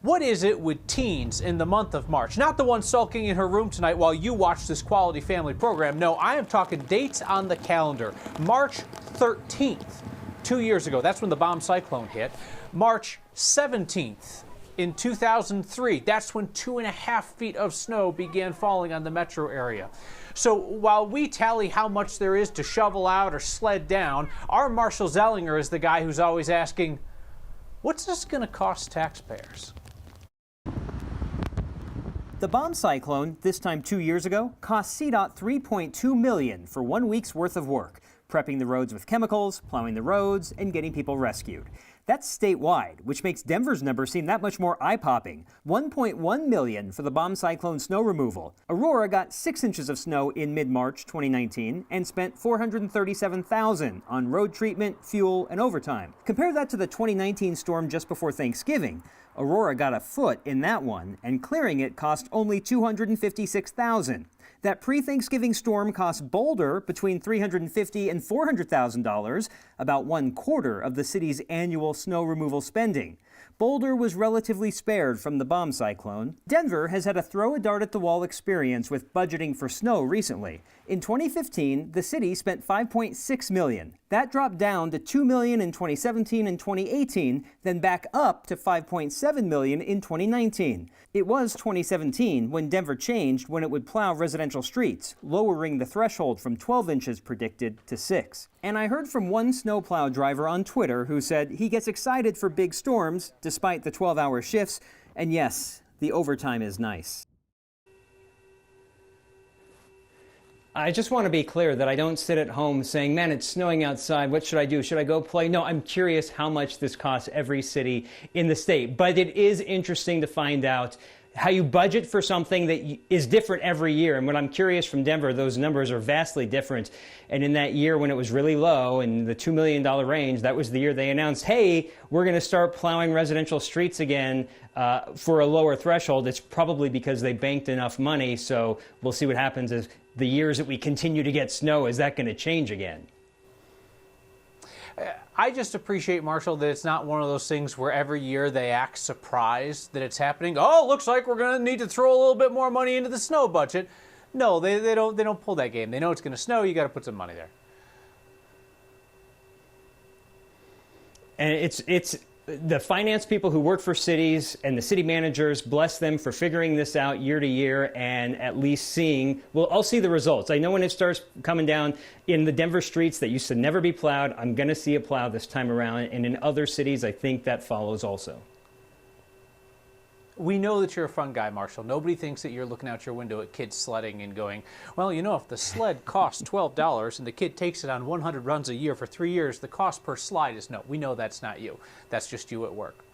What is it with teens in the month of March? Not the one sulking in her room tonight while you watch this quality family program. No, I am talking dates on the calendar. March 13th, 2 years ago, that's when the bomb cyclone hit. March 17th in 2003, that's when 2.5 feet of snow began falling on the metro area. So while we tally how much there is to shovel out or sled down, our Marshall Zellinger is the guy who's always asking, what's this going to cost taxpayers? The bomb cyclone, this time 2 years ago, cost CDOT $3.2 million for 1 week's worth of work, prepping the roads with chemicals, plowing the roads, and getting people rescued. That's statewide, which makes Denver's number seem that much more eye-popping. $1.1 million for the bomb cyclone snow removal. Aurora got 6 inches of snow in mid-March 2019 and spent $437,000 on road treatment, fuel, and overtime. Compare that to the 2019 storm just before Thanksgiving. Aurora got a foot in that one, and clearing it cost only $256,000. That pre-Thanksgiving storm cost Boulder between $350,000 and $400,000, about 1/4 of the city's annual snow removal spending. Boulder was relatively spared from the bomb cyclone. Denver has had a throw-a-dart-at-the-wall experience with budgeting for snow recently. In 2015, the city spent $5.6 million. That dropped down to $2 million in 2017 and 2018, then back up to $5.7 million in 2019. It was 2017 when Denver changed when it would plow residential streets, lowering the threshold from 12 inches predicted to 6. And I heard from one snowplow driver on Twitter who said he gets excited for big storms despite the 12-hour shifts, and yes, the overtime is nice. I just want to be clear that I don't sit at home saying, man, it's snowing outside. What should I do? Should I go play? No, I'm curious how much this costs every city in the state. But it is interesting to find out how you budget for something that is different every year. And when I'm curious from Denver, those numbers are vastly different. And in that year when it was really low, in the $2 million range, that was the year they announced, hey, we're going to start plowing residential streets again for a lower threshold. It's probably because they banked enough money. So we'll see what happens as the years that we continue to get snow. Is that going to change again? I just appreciate, Marshall, that it's not one of those things where every year they act surprised that it's happening. Oh, looks like we're going to need to throw a little bit more money into the snow budget. No, they don't pull that game. They know it's going to snow. You got to put some money there. And it's the finance people who work for cities and the city managers, bless them for figuring this out year to year and at least seeing, well, I'll see the results. I know when it starts coming down in the Denver streets that used to never be plowed, I'm going to see a plow this time around. And in other cities, I think that follows also. We know that you're a fun guy, Marshall. Nobody thinks that you're looking out your window at kids sledding and going, well, you know, if the sled costs $12 and the kid takes it on 100 runs a year for 3 years, the cost per slide is no. We know that's not you. That's just you at work.